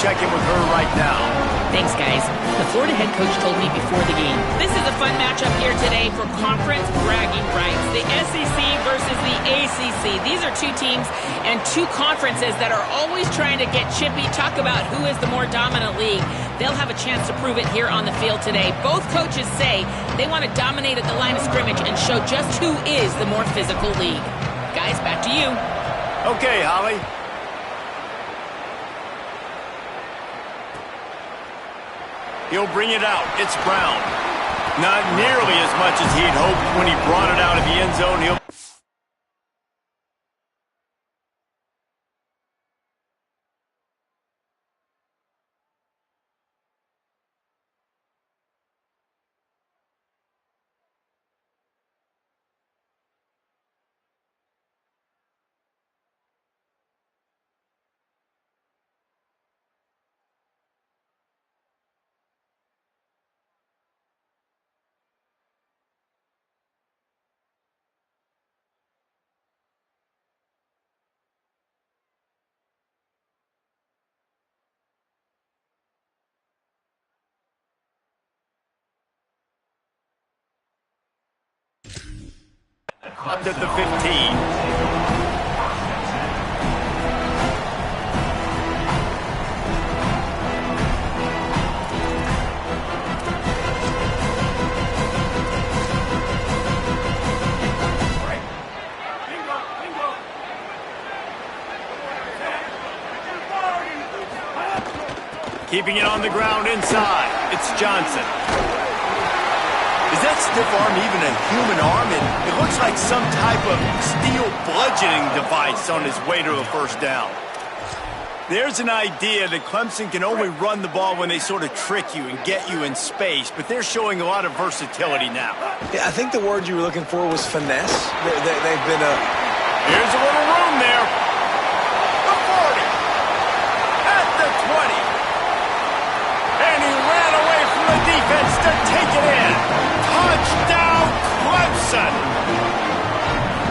check in with her right now. Thanks, guys. The Florida head coach told me before the game. This is a fun matchup here today for conference bragging rights. The SEC versus the ACC. These are two teams and two conferences that are always trying to get chippy, talk about who is the more dominant league. They'll have a chance to prove it here on the field today. Both coaches say they want to dominate at the line of scrimmage and show just who is the more physical league. Guys, back to you. Okay, Holly. He'll bring it out. It's Brown. Not nearly as much as he'd hoped when he brought it out of the end zone. He'll... Up at the 15. Keeping it on the ground inside. It's Johnson. Is that stiff arm even a human arm? It looks like some type of steel bludgeoning device on his way to a first down. There's an idea that Clemson can only run the ball when they sort of trick you and get you in space, but they're showing a lot of versatility now. Yeah, I think the word you were looking for was finesse. They've been a... Here's a little room there. The 40. At the 20. And he ran away from the defense to take it in. Touchdown, Clemson!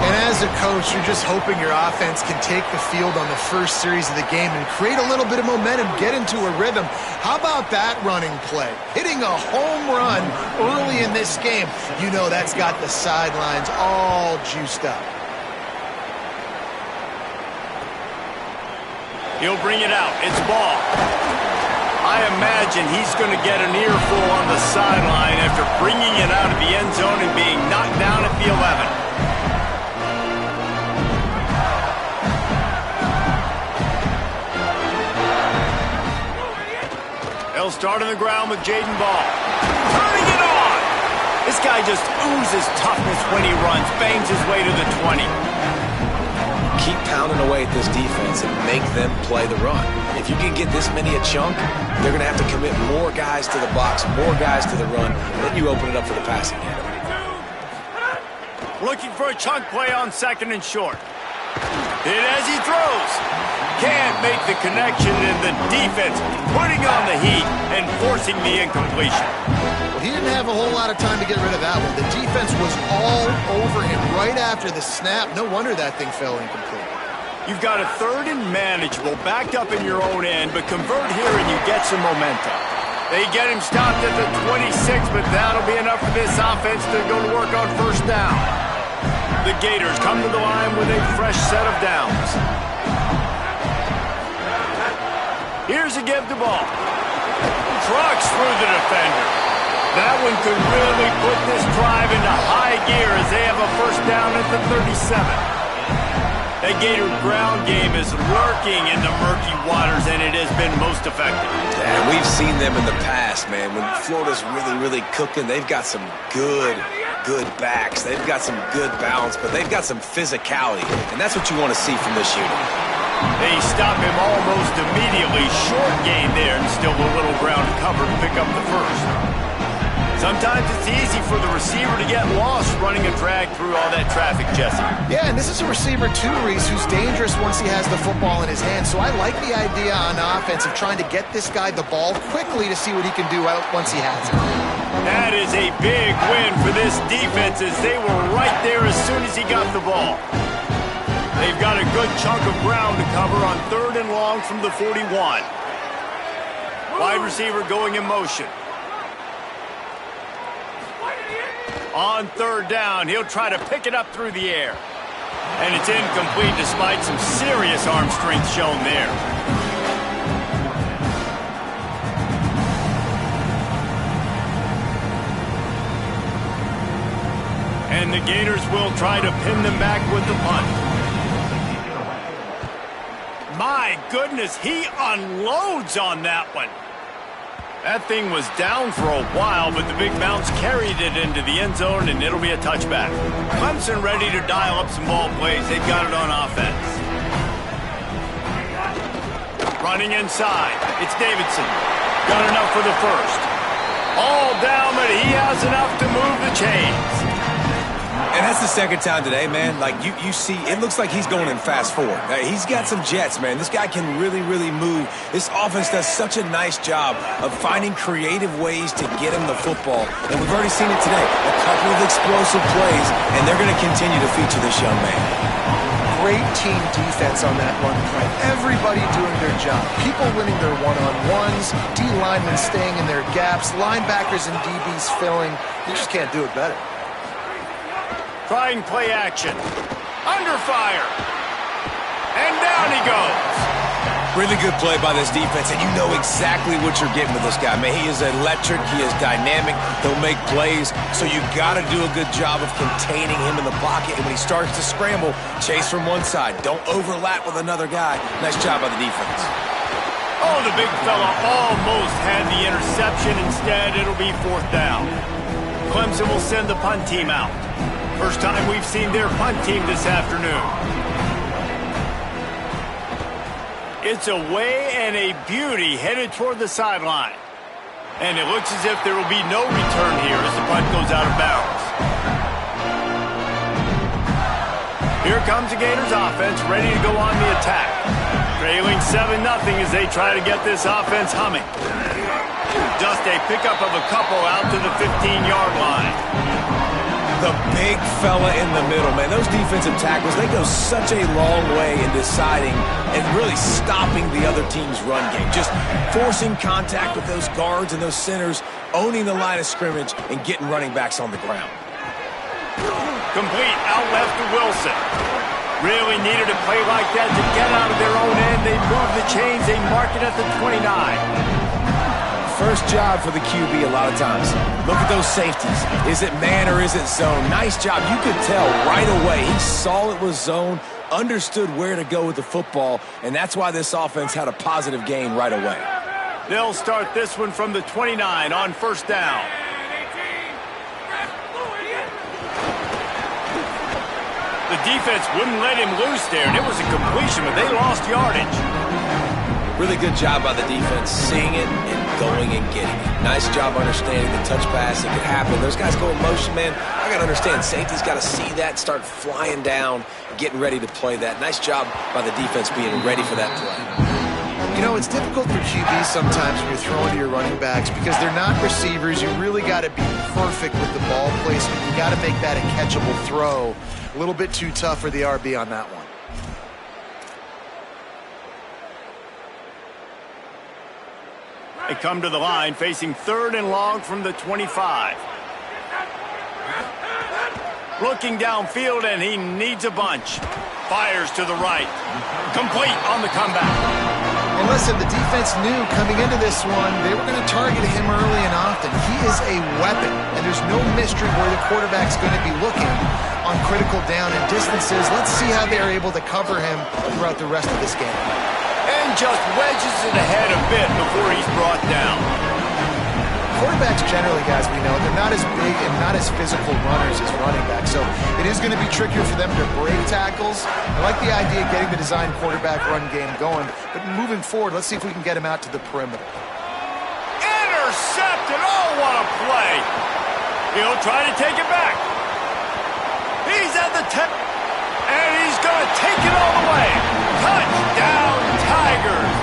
And as a coach, you're just hoping your offense can take the field on the first series of the game and create a little bit of momentum, get into a rhythm. How about that running play? Hitting a home run early in this game. You know that's got the sidelines all juiced up. He'll bring it out. It's ball. I imagine he's going to get an earful on the sideline after bringing it out of the end zone and being knocked down at the 11. He'll start on the ground with Jaden Ball. Turning it on! This guy just oozes toughness when he runs, bangs his way to the 20. Keep pounding away at this defense and make them play the run. If you can get this many a chunk, they're going to have to commit more guys to the box, more guys to the run, then you open it up for the passing game. Looking for a chunk play on second and short. Hit as he throws. Can't make the connection, and the defense putting on the heat and forcing the incompletion. Well, he didn't have a whole lot of time to get rid of that one. The defense was all over him right after the snap. No wonder that thing fell incomplete. You've got a third and manageable, backed up in your own end, but convert here and you get some momentum. They get him stopped at the 26, but that'll be enough for this offense to go to work on first down. The Gators come to the line with a fresh set of downs. Here's a give the ball. Trucks through the defender. That one could really put this drive into high gear as they have a first down at the 37. That Gator ground game is lurking in the murky waters, and it has been most effective. And we've seen them in the past, man. When Florida's really cooking, they've got some good backs. They've got some good balance, but they've got some physicality, and that's what you want to see from this unit. They stop him almost immediately. Short gain there, and still a little ground to cover to pick up the first. Sometimes it's easy for the receiver to get lost running a drag through all that traffic, Jesse. Yeah, and this is a receiver too, Reese, who's dangerous once he has the football in his hand. So I like the idea on offense of trying to get this guy the ball quickly to see what he can do out once he has it. That is a big win for this defense as they were right there as soon as he got the ball. They've got a good chunk of ground to cover on 3rd and long from the 41. Wide receiver going in motion. On third down, he'll try to pick it up through the air. And it's incomplete despite some serious arm strength shown there. And the Gators will try to pin them back with the punt. My goodness, he unloads on that one. That thing was down for a while, but the big bounce carried it into the end zone, and it'll be a touchback. Clemson ready to dial up some ball plays. They've got it on offense. Running inside. It's Davidson. Got enough for the first. All down, but he has enough to move the chains. And that's the second time today, man. Like, you see, it looks like he's going in fast forward. He's got some jets, man. This guy can really, really move. This offense does such a nice job of finding creative ways to get him the football. And we've already seen it today. A couple of explosive plays, and they're going to continue to feature this young man. Great team defense on that run play. Everybody doing their job. People winning their one-on-ones, D linemen staying in their gaps, linebackers and DBs filling. You just can't do it better. Trying play action. Under fire. And down he goes. Really good play by this defense, and you know exactly what you're getting with this guy. Man, he is electric. He is dynamic. He'll make plays, so you got to do a good job of containing him in the pocket. And when he starts to scramble, chase from one side. Don't overlap with another guy. Nice job by the defense. Oh, the big fella almost had the interception. Instead, it'll be fourth down. Clemson will send the punt team out. First time we've seen their punt team this afternoon. It's away and a beauty headed toward the sideline. And it looks as if there will be no return here as the punt goes out of bounds. Here comes the Gators offense ready to go on the attack. Trailing 7-0 as they try to get this offense humming. Just a pickup of a couple out to the 15-yard line. The big fella in the middle, man. Those defensive tackles, they go such a long way in deciding and really stopping the other team's run game. Just forcing contact with those guards and those centers, owning the line of scrimmage, and getting running backs on the ground. Complete out left to Wilson. Really needed a play like that to get out of their own end. They move the chains. They mark it at the 29. First job for the QB a lot of times. Look at those safeties. Is it man or is it zone? Nice job. You could tell right away. He saw it was zone, understood where to go with the football, and that's why this offense had a positive gain right away. They'll start this one from the 29 on first down. The defense wouldn't let him loose there, and it was a completion, but they lost yardage. Really good job by the defense, seeing it and going and getting it. Nice job understanding the touch pass. It could happen. Those guys go in motion, man. I got to understand, safety's got to see that, start flying down, getting ready to play that. Nice job by the defense being ready for that play. You know, it's difficult for QBs sometimes when you're throwing to your running backs because they're not receivers. You really got to be perfect with the ball placement. You got to make that a catchable throw. A little bit too tough for the RB on that one. They come to the line facing third and long from the 25. Looking downfield, and he needs a bunch. Fires to the right. Complete on the comeback. And listen, the defense knew coming into this one, they were going to target him early and often. He is a weapon, and there's no mystery where the quarterback's going to be looking on critical down and distances. Let's see how they are able to cover him throughout the rest of this game. And just wedges it ahead a bit before he's brought down. Quarterbacks generally, guys, we know, they're not as big and not as physical runners as running backs, so it is going to be trickier for them to break tackles. I like the idea of getting the design quarterback run game going, but moving forward, let's see if we can get him out to the perimeter. Intercepted! Oh, what a play! He'll try to take it back. He's at the 10, and he's going to take it all the way. Touchdown, Tigers!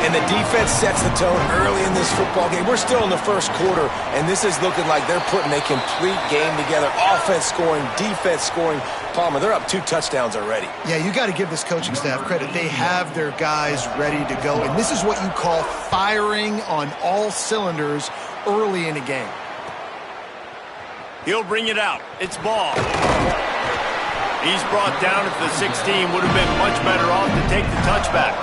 And the defense sets the tone early in this football game. We're still in the first quarter, and this is looking like they're putting a complete game together. Offense scoring, defense scoring. Palmer, they're up 2 touchdowns already. Yeah, you got to give this coaching staff credit. They have their guys ready to go, and this is what you call firing on all cylinders early in a game. He'll bring it out. It's ball. He's brought down at the 16. Would have been much better off to take the touchback.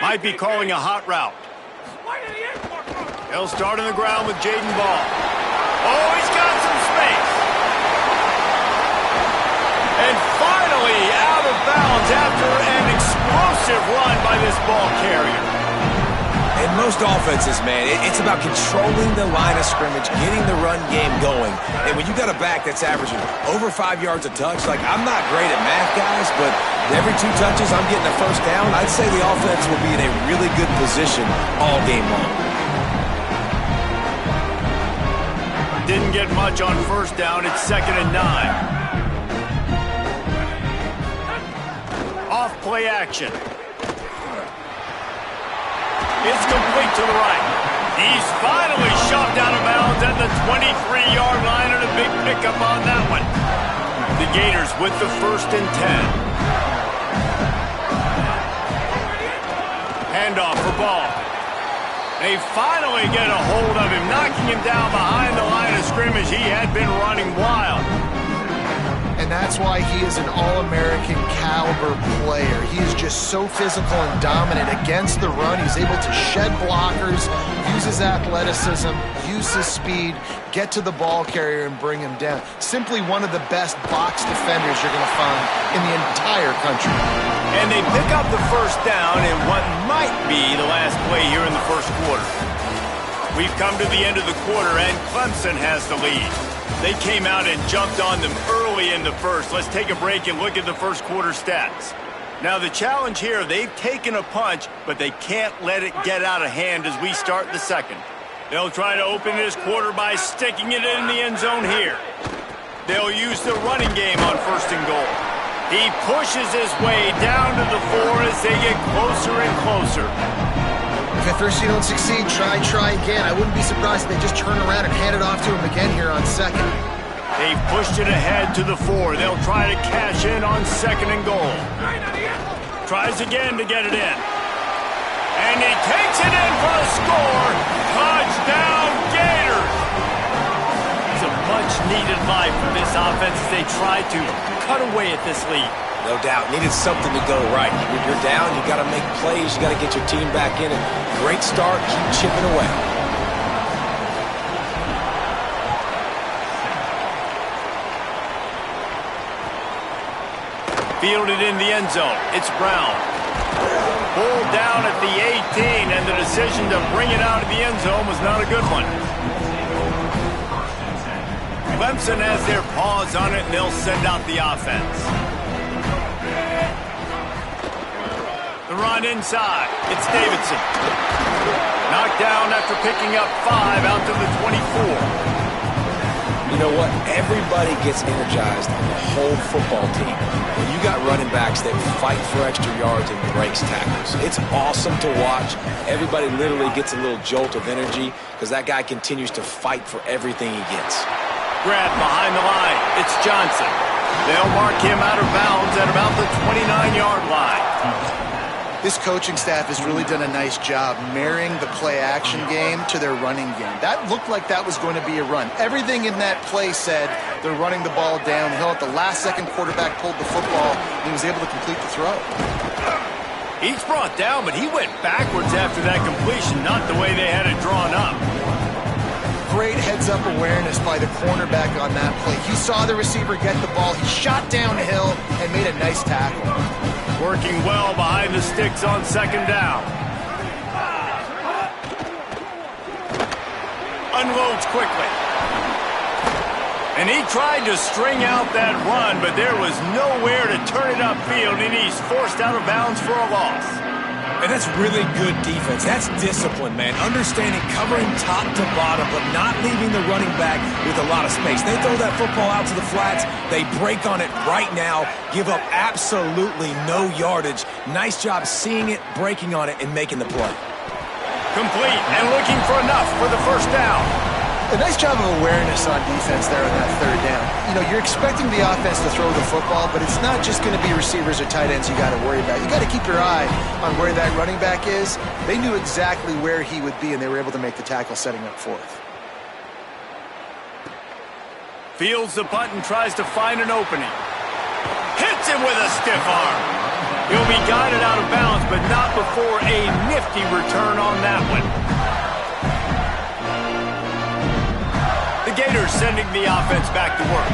Might be calling a hot route. He'll start on the ground with Jaden Ball. Oh, he's got some space. And finally out of bounds after an explosive run by this ball carrier. And most offenses, man, it's about controlling the line of scrimmage, getting the run game going. And when you got a back that's averaging over 5 yards a touch, like, I'm not great at math, guys, but every 2 touches I'm getting a first down, I'd say the offense will be in a really good position all game long. Didn't get much on first down. It's 2nd and 9. Off play action. It's complete to the right. He's finally shoved out of bounds at the 23-yard line, and a big pickup on that one. The Gators with the 1st and 10. Handoff for Ball. They finally get a hold of him, knocking him down behind the line of scrimmage. He had been running wild. And that's why he is an All-American caliber player. He is just so physical and dominant against the run. He's able to shed blockers, use his athleticism, use his speed, get to the ball carrier and bring him down. Simply one of the best box defenders you're going to find in the entire country. And they pick up the first down in what might be the last play here in the first quarter. We've come to the end of the quarter, and Clemson has the lead. They came out and jumped on them early in the first. Let's take a break and look at the first quarter stats. Now, the challenge here, they've taken a punch, but they can't let it get out of hand as we start the second. They'll try to open this quarter by sticking it in the end zone here. They'll use the running game on 1st and goal. He pushes his way down to the 4 as they get closer and closer. If at first you don't succeed, try again. I wouldn't be surprised if they just turn around and hand it off to him again here on 2nd. They've pushed it ahead to the 4. They'll try to cash in on 2nd and goal. Tries again to get it in. And he takes it in for the score. Touchdown, Gators! It's a much-needed life for this offense as they try to cut away at this lead. No doubt. Needed something to go right. When you're down, you got to make plays. You got to get your team back in. And great start. Keep chipping away. Fielded in the end zone. It's Brown. Pulled down at the 18, and the decision to bring it out of the end zone was not a good one. Clemson has their paws on it, and they'll send out the offense. The run inside. It's Davidson. Knocked down after picking up 5 out to the 24. You know what? Everybody gets energized on the whole football team. When you got running backs that fight for extra yards and breaks tackles, it's awesome to watch. Everybody literally gets a little jolt of energy because that guy continues to fight for everything he gets. Grab behind the line. It's Johnson. They'll mark him out of bounds at about the 29-yard line. This coaching staff has really done a nice job marrying the play-action game to their running game. That looked like that was going to be a run. Everything in that play said they're running the ball downhill. At the last second, quarterback pulled the football, and he was able to complete the throw. He's brought down, but he went backwards after that completion, not the way they had it drawn up. Great heads-up awareness by the cornerback on that play. He saw the receiver get the ball. He shot downhill and made a nice tackle. Working well behind the sticks on 2nd down. Unloads quickly. And he tried to string out that run, but there was nowhere to turn it upfield, and he's forced out of bounds for a loss. And that's really good defense. That's discipline, man. Understanding, covering top to bottom, but not leaving the running back with a lot of space. They throw that football out to the flats. They break on it right now, give up absolutely no yardage. Nice job seeing it, breaking on it, and making the play. Complete and looking for enough for the first down. A nice job of awareness on defense there on that third down. You know, you're expecting the offense to throw the football, but it's not just going to be receivers or tight ends you got to worry about. You got to keep your eye on where that running back is. They knew exactly where he would be, and they were able to make the tackle setting up fourth. Fields the punt and tries to find an opening. Hits him with a stiff arm. He'll be guided out of bounds, but not before a nifty return on that one. The Gators sending the offense back to work.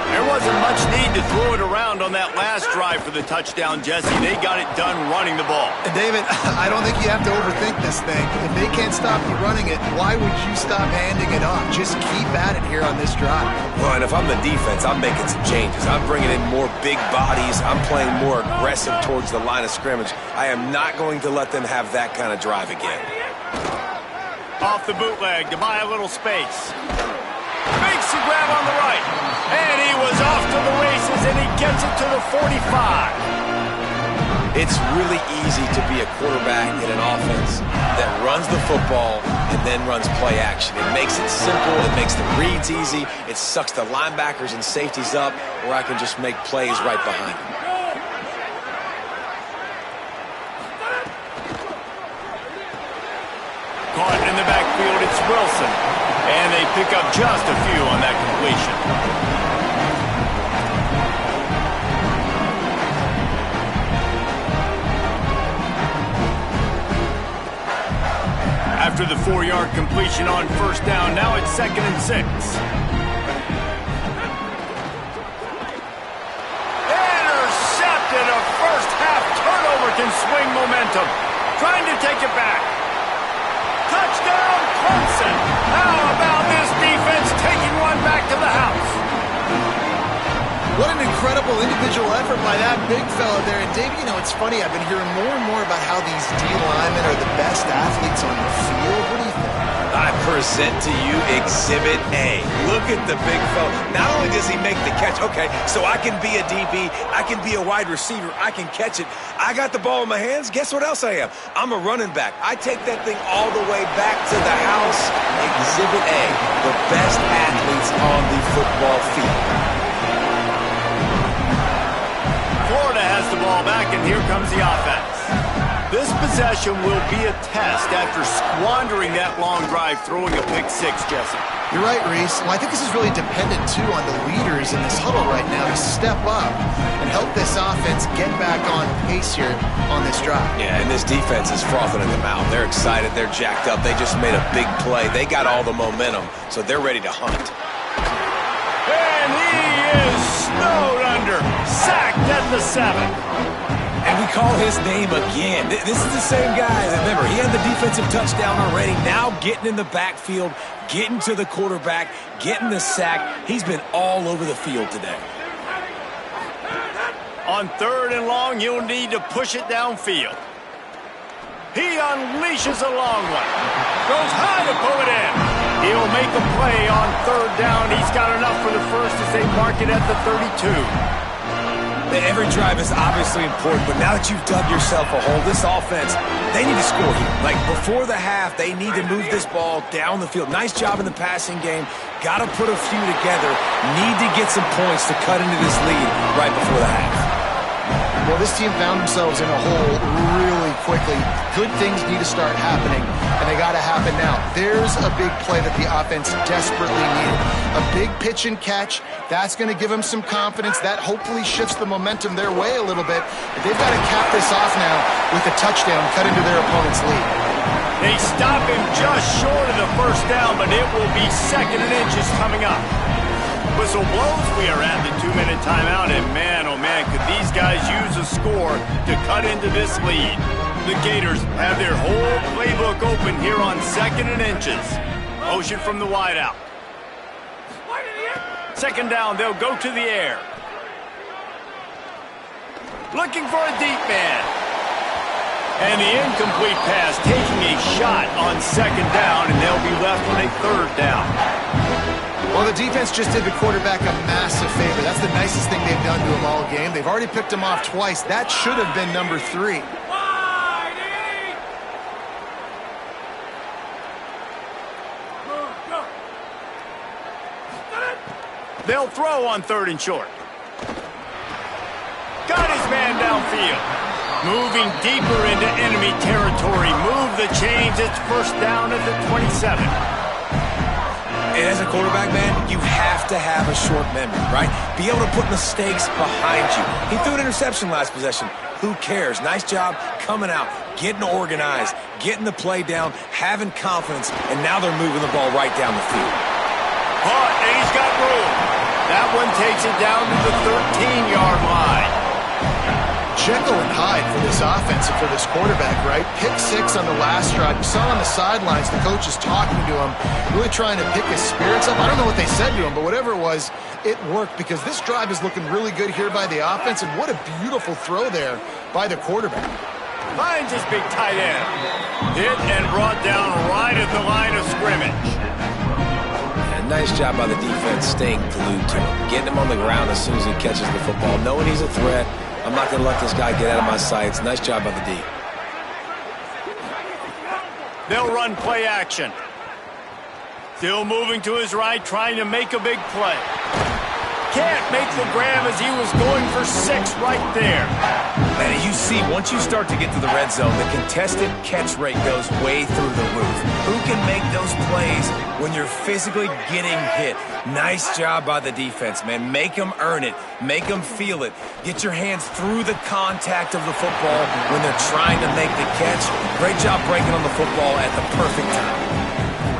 There wasn't much need to throw it around on that last drive for the touchdown, Jesse. They got it done running the ball. And David, I don't think you have to overthink this thing. If they can't stop you running it, why would you stop handing it off? Just keep at it here on this drive. Well, and if I'm the defense, I'm making some changes. I'm bringing in more big bodies. I'm playing more aggressive towards the line of scrimmage. I am not going to let them have that kind of drive again. Off the bootleg to buy a little space. Makes a grab on the right. And he was off to the races, and he gets it to the 45. It's really easy to be a quarterback in an offense that runs the football and then runs play action. It makes it simple. It makes the reads easy. It sucks the linebackers and safeties up, where I can just make plays right behind them. Caught in the backfield, it's Wilson. And they pick up just a few on that completion. After the 4-yard completion on first down, now it's 2nd and 6. Intercepted. A first-half turnover can swing momentum. Trying to take it back. Touchdown, Clemson. How about this defense taking one back to the house? What an incredible individual effort by that big fella there. And Dave, you know, it's funny. I've been hearing more and more about how these D linemen are the best athletes on the field. What do you think? I present to you Exhibit A. Look at the big fella. Not only does he make the catch, okay, so I can be a DB, I can be a wide receiver, I can catch it. I got the ball in my hands. Guess what else I am? I'm a running back. I take that thing all the way back to the house. Exhibit A, the best athletes on the football field. Florida has the ball back, and here comes the offense. This possession will be a test after squandering that long drive, throwing a pick six, Jesse. You're right, Reese. Well, I think this is really dependent, too, on the leaders in this huddle right now to step up and help this offense get back on pace here on this drive. Yeah, and this defense is frothing at the mouth. They're excited. They're jacked up. They just made a big play. They got all the momentum, so they're ready to hunt. And he is snowed under. Sacked at the 7. And we call his name again. This is the same guy. Remember, he had the defensive touchdown already. Now getting in the backfield, getting to the quarterback, getting the sack. He's been all over the field today. On 3rd and long, you'll need to push it downfield. He unleashes a long one. Goes high to pull it in. He'll make a play on 3rd down. He's got enough for the first as they mark it at the 32. Every drive is obviously important, but now that you've dug yourself a hole, this offense, they need to score here. Like, before the half, they need to move this ball down the field. Nice job in the passing game. Got to put a few together. Need to get some points to cut into this lead right before the half. Well, this team found themselves in a hole really quickly. Good things need to start happening, and they got to happen now. There's a big play that the offense desperately needed. A big pitch and catch. That's going to give them some confidence. That hopefully shifts the momentum their way a little bit. But they've got to cap this off now with a touchdown cut into their opponent's lead. They stop him just short of the first down, but it will be 2nd and inches coming up. Whistle blows. We are at the 2-minute timeout, and man, oh man, could these guys use a score to cut into this lead. The Gators have their whole playbook open here on 2nd and inches. Motion from the wideout. 2nd down, they'll go to the air. Looking for a deep man. And the incomplete pass taking a shot on second down, and they'll be left with a third down. Well, the defense just did the quarterback a massive favor. That's the nicest thing they've done to him all game. They've already picked him off twice. That should have been number 3. They'll throw on 3rd and short. Got his man downfield. Moving deeper into enemy territory. Move the chains. It's first down at the 27. And as a quarterback, man, you have to have a short memory, right? Be able to put mistakes behind you. He threw an interception last possession. Who cares? Nice job coming out, getting organized, getting the play down, having confidence, and now they're moving the ball right down the field. Caught, and he's got room. That one takes it down to the 13-yard line. Jekyll and Hyde for this offense and for this quarterback, right? Pick 6 on the last drive. You saw on the sidelines the coach is talking to him, really trying to pick his spirits up. I don't know what they said to him, but whatever it was, it worked because this drive is looking really good here by the offense, and what a beautiful throw there by the quarterback. Finds his big tight end. Hit and brought down right at the line of scrimmage. Nice job by the defense staying glued to him, getting him on the ground as soon as he catches the football, knowing he's a threat. I'm not going to let this guy get out of my sights. Nice job by the D. They'll run play action. Still moving to his right, trying to make a big play. Can't make the grab as he was going for 6 right there. Man, you see, once you start to get to the red zone, the contested catch rate goes way through the roof. Who can make those plays when you're physically getting hit? Nice job by the defense, man. Make them earn it. Make them feel it. Get your hands through the contact of the football when they're trying to make the catch. Great job breaking on the football at the perfect time.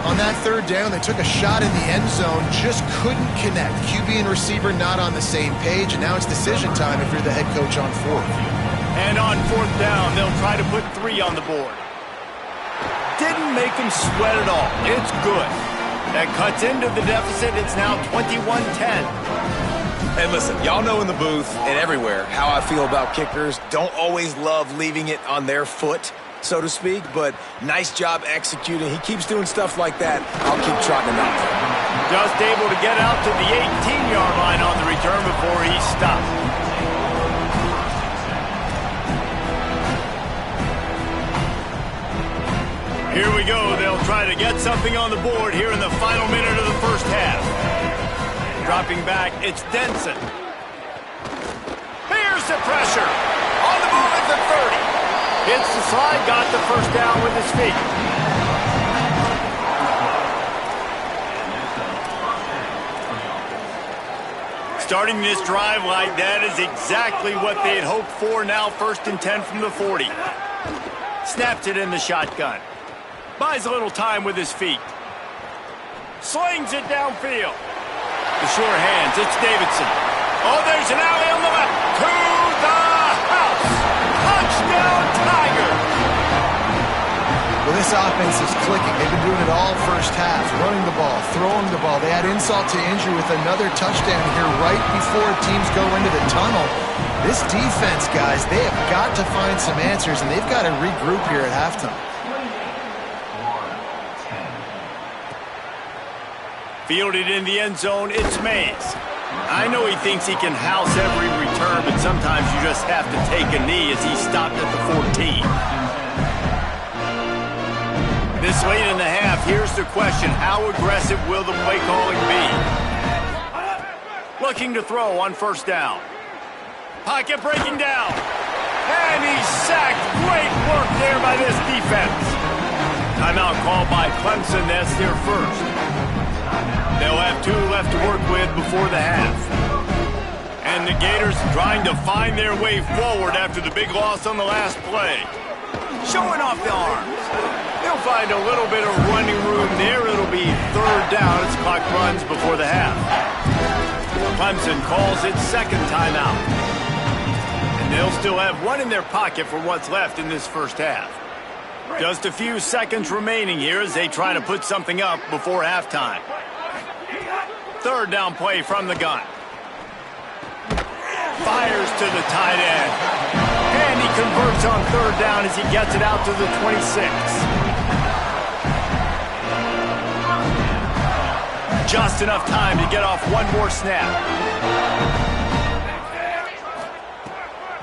On that 3rd down, they took a shot in the end zone, just couldn't connect. QB and receiver not on the same page, and now it's decision time if you're the head coach on 4th. And on 4th down, they'll try to put 3 on the board. Didn't make them sweat at all. It's good. That cuts into the deficit. It's now 21-10. Hey, listen, y'all know in the booth and everywhere how I feel about kickers. Don't always love leaving it on their foot, so to speak, but nice job executing. He keeps doing stuff like that. I'll keep trotting him out there. Just able to get out to the 18-yard line on the return before he stopped. Here we go. They'll try to get something on the board here in the final minute of the first half. Dropping back, it's Denson. Here's the pressure. On the move at the 30. Hits the slide, got the first down with his feet. Starting this drive like that is exactly what they had hoped for. Now 1st and 10 from the 40. Snaps it in the shotgun. Buys a little time with his feet. Slings it downfield. The sure hands, it's Davidson. Oh, there's an alley on the left. To the house. Touchdown, Tigers. Well, this offense is clicking. They've been doing it all first half, running the ball, throwing the ball. They had insult to injury with another touchdown here right before teams go into the tunnel. This defense, guys, they have got to find some answers, and they've got to regroup here at halftime. Fielded in the end zone, it's Mays. I know he thinks he can house every return, but sometimes you just have to take a knee as he stopped at the 14. This late in the half, here's the question. How aggressive will the play calling be? Looking to throw on 1st down. Pocket breaking down. And he's sacked. Great work there by this defense. Timeout called by Clemson. That's their first. They'll have 2 left to work with before the half. And the Gators trying to find their way forward after the big loss on the last play. Showing off the arms. They'll find a little bit of running room there. It'll be 3rd down as clock runs before the half. Clemson calls its 2nd timeout. And they'll still have 1 in their pocket for what's left in this first half. Just a few seconds remaining here as they try to put something up before halftime. 3rd down play from the gun. Fires to the tight end. And he converts on third down as he gets it out to the 26. Just enough time to get off one more snap.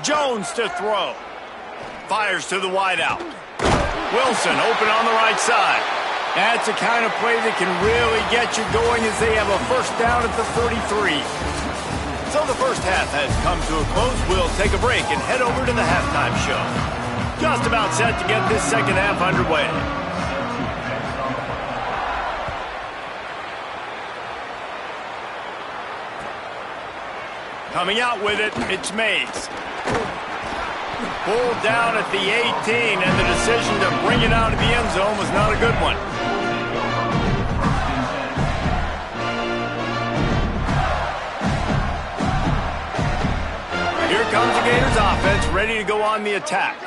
Jones to throw. Fires to the wideout. Wilson open on the right side. That's the kind of play that can really get you going as they have a first down at the 33. So the first half has come to a close. We'll take a break and head over to the halftime show. Just about set to get this second half underway. Coming out with it, it's Mays. Pulled down at the 18, and the decision to bring it out of the end zone was not a good one. Here comes the Gators offense, ready to go on the attack.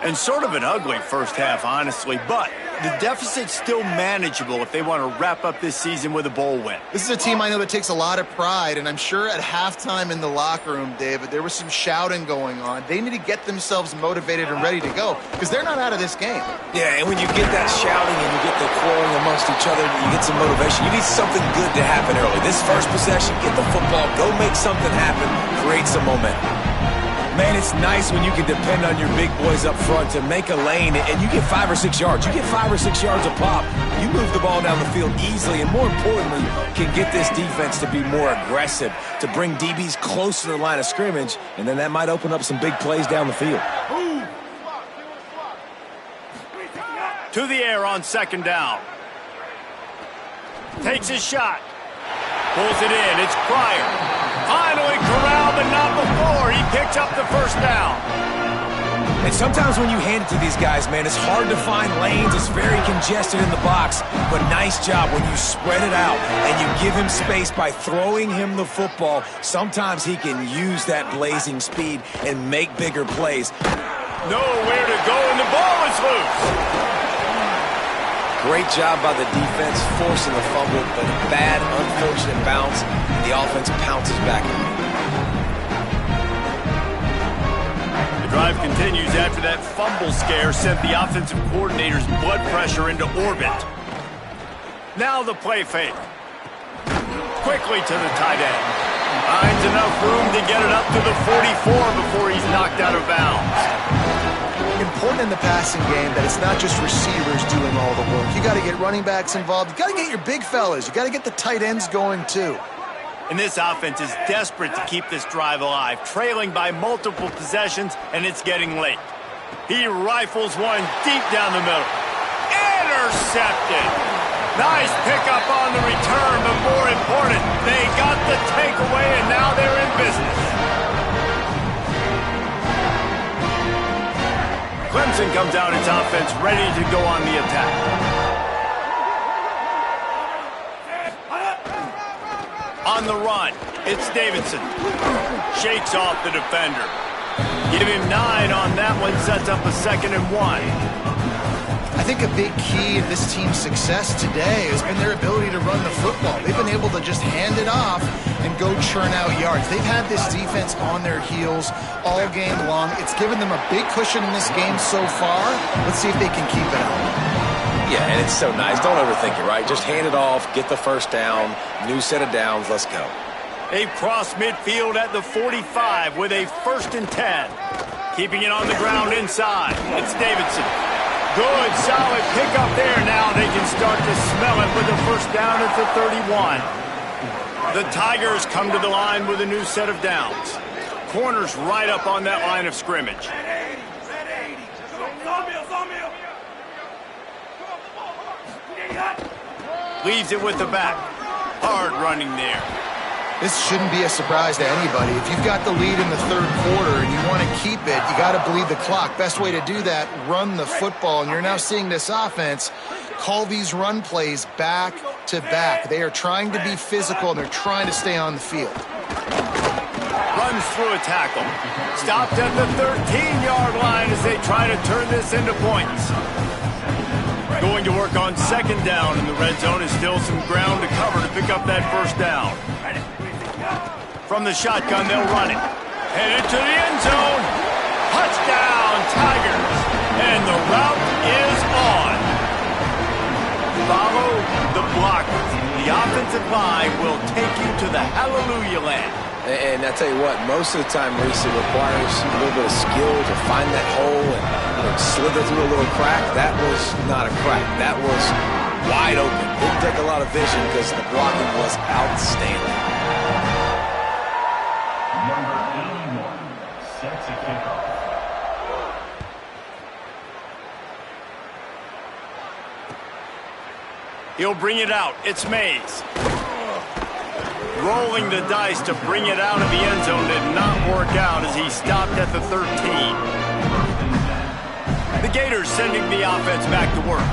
And sort of an ugly first half, honestly, but the deficit's still manageable if they want to wrap up this season with a bowl win. This is a team I know that takes a lot of pride, and I'm sure at halftime in the locker room, David, there was some shouting going on. They need to get themselves motivated and ready to go because they're not out of this game. Yeah, and when you get that shouting and you get the quarreling amongst each other, you get some motivation. You need something good to happen early. This first possession, get the football, go make something happen, create some momentum. Man, it's nice when you can depend on your big boys up front to make a lane and you get 5 or 6 yards. You get 5 or 6 yards a pop. You move the ball down the field easily and, more importantly, can get this defense to be more aggressive, to bring DBs close to the line of scrimmage, and then that might open up some big plays down the field. To the air on second down. Takes his shot. Pulls it in. It's Pryor. Finally corralled, but not before. He picks up the first down. And sometimes when you hand it to these guys, man, it's hard to find lanes. It's very congested in the box. But nice job when you spread it out and you give him space by throwing him the football. Sometimes he can use that blazing speed and make bigger plays. Nowhere to go, and the ball is loose. Great job by the defense forcing the fumble, but a bad, unfortunate bounce, and the offense pounces back. The drive continues after that fumble scare sent the offensive coordinator's blood pressure into orbit. Now the play fake. Quickly to the tight end. Finds enough room to get it up to the 44 before he's knocked out of bounds. Important in the passing game that it's not just receivers doing all the work. You got to get running backs involved. You got to get your big fellas. You got to get the tight ends going too. And this offense is desperate to keep this drive alive, trailing by multiple possessions, and it's getting late. He rifles one deep down the middle. Intercepted. Nice pickup on the return, but more important, they got the takeaway, and now they're in business. Clemson comes out its offense ready to go on the attack. On the run, it's Davidson. Shakes off the defender. Give him 9 on that one, sets up a 2nd and 1. I think a big key in this team's success today has been their ability to run the football. They've been able to just hand it off and go churn out yards. They've had this defense on their heels all game long. It's given them a big cushion in this game so far. Let's see if they can keep it up. Yeah, and it's so nice. Don't overthink it, right? Just hand it off, get the first down, new set of downs, let's go. They've crossed midfield at the 45 with a 1st and 10. Keeping it on the ground inside. It's Davidson. Good, solid pickup there. Now they can start to smell it with the first down at the 31. The Tigers come to the line with a new set of downs. Corners right up on that line of scrimmage. Leaves it with the back. Hard running there. This shouldn't be a surprise to anybody. If you've got the lead in the 3rd quarter and you want to keep it, you got to bleed the clock. Best way to do that, run the football. And you're now seeing this offense call these run plays back to back. They are trying to be physical, and they're trying to stay on the field. Runs through a tackle. Stopped at the 13-yard line as they try to turn this into points. Going to work on 2nd down, and the red zone is still some ground to cover to pick up that first down. From the shotgun, they'll run it. Headed to the end zone. Touchdown, Tigers. And the route is on. Follow the blockers. The offensive line will take you to the hallelujah land. And I tell you what, most of the time, Reese, it requires a little bit of skill to find that hole and slither through a little crack. That was not a crack. That was wide open. Didn't take a lot of vision because the blocking was outstanding. Number 81 sets a kickoff. He'll bring it out. It's Mays. Rolling the dice to bring it out of the end zone did not work out as he stopped at the 13. The Gators sending the offense back to work.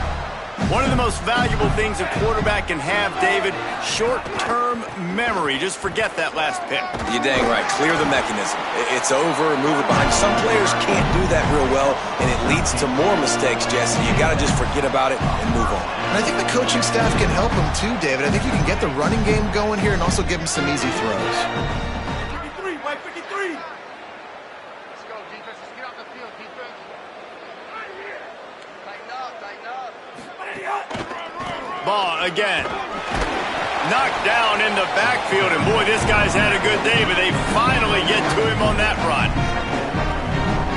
One of the most valuable things a quarterback can have, David, short-term memory. Just forget that last pick. You're dang right. Clear the mechanism. It's over, move it behind. Some players can't do that real well, and it leads to more mistakes, Jesse. You got to just forget about it and move on. And I think the coaching staff can help him too, David. I think you can get the running game going here and also give him some easy throws. 53, Mike 53. Let's go, defense. Let's get off the field, defense. Tighten up, tighten up. Ball again. Knocked down in the backfield, and boy, this guy's had a good day, but they finally get to him on that run.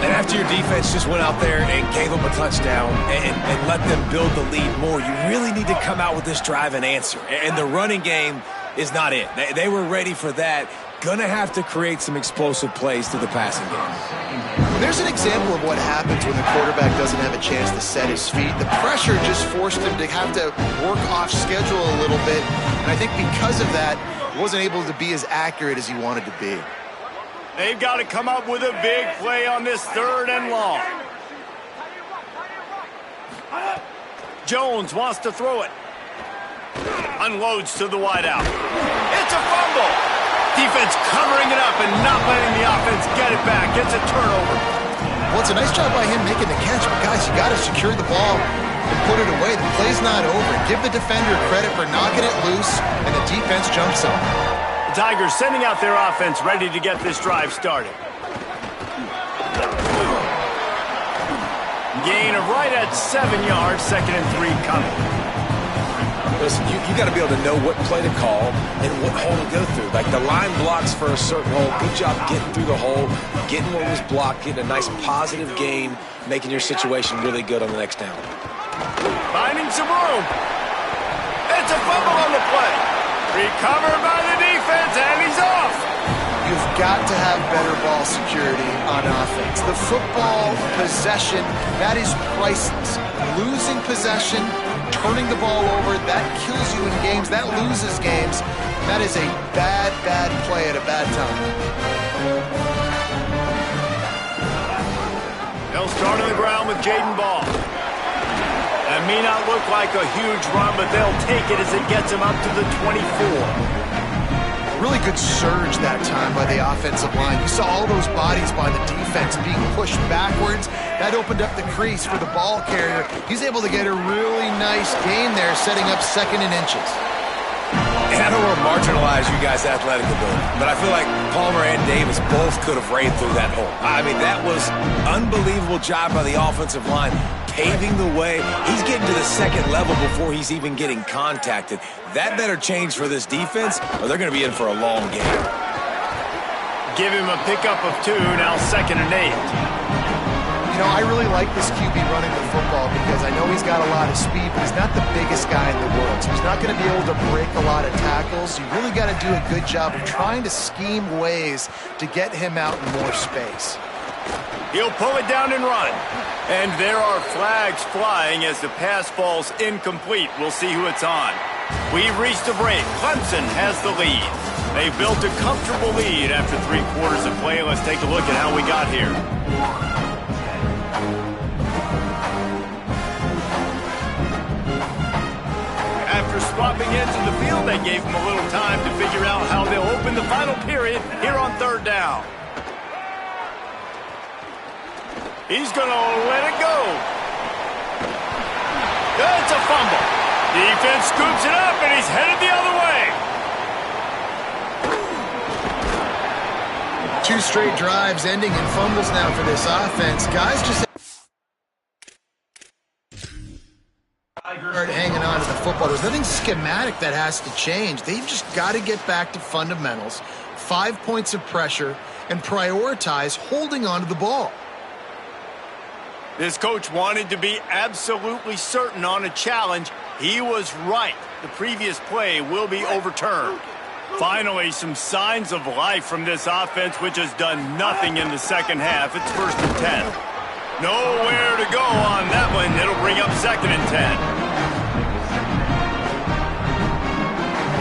And after your defense just went out there and gave them a touchdown and let them build the lead more, you really need to come out with this drive and answer. And the running game is not it. They were ready for that. Gonna have to create some explosive plays through the passing game. There's an example of what happens when the quarterback doesn't have a chance to set his feet. The pressure just forced him to have to work off schedule a little bit. And I think because of that, he wasn't able to be as accurate as he wanted to be. They've got to come up with a big play on this 3rd and long. Jones wants to throw it. Unloads to the wideout. It's a fumble. Defense covering it up and not letting the offense get it back. It's a turnover. Well, it's a nice job by him making the catch, but guys, you got to secure the ball and put it away. The play's not over. Give the defender credit for knocking it loose, and the defense jumps on. The Tigers sending out their offense ready to get this drive started. Gain of right at 7 yards, 2nd and 3 coming. Listen, you got to be able to know what play to call and what hole to go through. Like the line blocks for a certain hole. Good job getting through the hole, getting what was blocked, getting a nice positive gain, making your situation really good on the next down. Finding some room. It's a fumble on the play. Recovered by the defense, and he's off. You've got to have better ball security on offense. The football possession, that is priceless. Losing possession, turning the ball over, that kills you in games, that loses games. That is a bad, bad play at a bad time. They'll start on the ground with Jaden Ball. That may not look like a huge run, but they'll take it as it gets him up to the 24. Really good surge that time by the offensive line. You saw all those bodies by the defense being pushed backwards. That opened up the crease for the ball carrier. He's able to get a really nice gain there, setting up 2nd and inches. And I don't want to marginalize you guys' athletic ability, but I feel like Palmer and Davis both could have raided through that hole. I mean, that was unbelievable job by the offensive line, paving the way. He's getting to the 2nd level before he's even getting contacted. That better change for this defense, or they're going to be in for a long game. Give him a pickup of 2, now 2nd and 8. You know, I really like this QB running the football because I know he's got a lot of speed, but he's not the biggest guy in the world. So he's not going to be able to break a lot of tackles. You really got to do a good job of trying to scheme ways to get him out in more space. He'll pull it down and run. And there are flags flying as the pass falls incomplete. We'll see who it's on. We've reached a break. Clemson has the lead. They built a comfortable lead after 3 quarters of play. Let's take a look at how we got here. After swapping into the field, they gave him a little time to figure out how they'll open the final period here on 3rd down. He's going to let it go. That's a fumble. Defense scoops it up, and he's headed the other way. 2 straight drives ending in fumbles now for this offense. Guys just start hanging on to the football. There's nothing schematic that has to change. They've just got to get back to fundamentals, 5 points of pressure, and prioritize holding on to the ball. This coach wanted to be absolutely certain on a challenge. He was right. The previous play will be overturned. Finally, some signs of life from this offense, which has done nothing in the second half. It's 1st and 10. Nowhere to go on that one. It'll bring up 2nd and 10.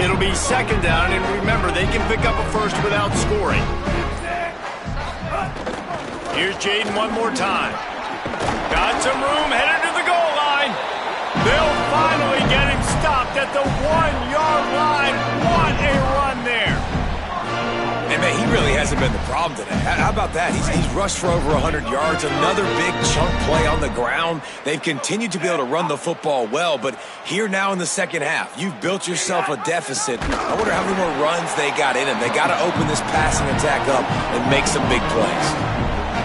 It'll be 2nd down, and remember, they can pick up a first without scoring. Here's Jaden one more time. Got some room, headed to the goal line. They'll finally get him stopped at the 1-yard line. What a run there. And, man, he really hasn't been the problem today. How about that? He's rushed for over 100 yards, another big chunk play on the ground. They've continued to be able to run the football well, but here now in the second half, you've built yourself a deficit. I wonder how many more runs they got in them. They got to open this passing attack up and make some big plays.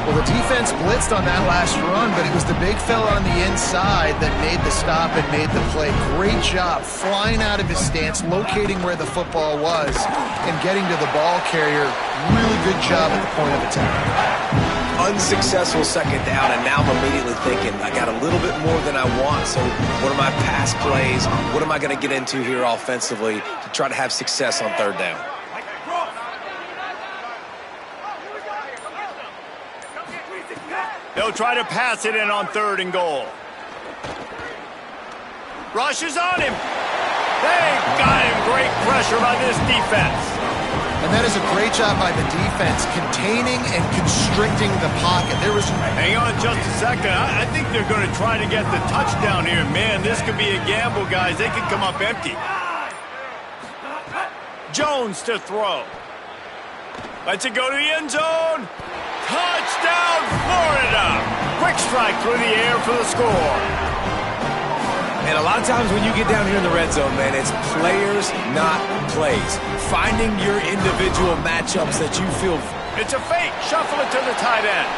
Well, the defense blitzed on that last run, but it was the big fella on the inside that made the stop and made the play. Great job flying out of his stance, locating where the football was, and getting to the ball carrier. Really good job at the point of attack. Unsuccessful 2nd down, and now I'm immediately thinking, I got a little bit more than I want, so what are my pass plays? What am I going to get into here offensively to try to have success on 3rd down? They'll try to pass it in on 3rd and goal. Rush is on him. They got him. Great pressure by this defense. And that is a great job by the defense, containing and constricting the pocket. There was... Hang on just a second. I think they're going to try to get the touchdown here. Man, this could be a gamble, guys. They could come up empty. Jones to throw. Lets it go to the end zone. Touchdown, Florida! Quick strike through the air for the score. And a lot of times when you get down here in the red zone, man, it's players, not plays. Finding your individual matchups that you feel... It's a fake. Shuffle it to the tight end.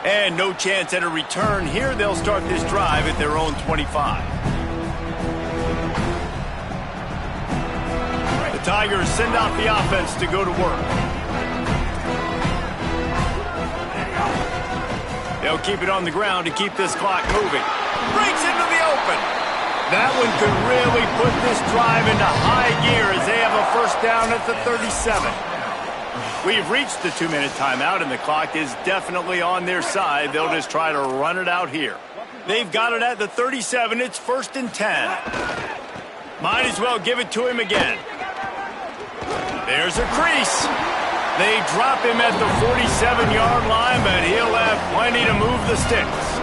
And no chance at a return here. They'll start this drive at their own 25. The Tigers send out the offense to go to work. They'll keep it on the ground to keep this clock moving. Breaks into the open. That one could really put this drive into high gear as they have a 1st down at the 37. We've reached the 2-minute timeout, and the clock is definitely on their side. They'll just try to run it out here. They've got it at the 37. It's 1st and 10. Might as well give it to him again. There's a crease. They drop him at the 47-yard line, but he'll have plenty to move the sticks.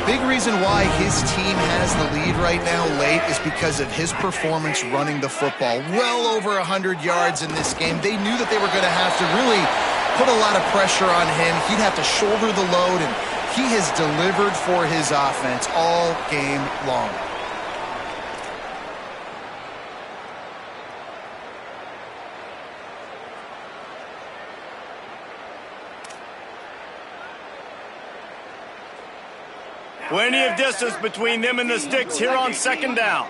Big reason why his team has the lead right now late is because of his performance running the football. Well over 100 yards in this game. They knew that they were going to have to really put a lot of pressure on him. He'd have to shoulder the load, and he has delivered for his offense all game long. Plenty of distance between them and the sticks here on 2nd down.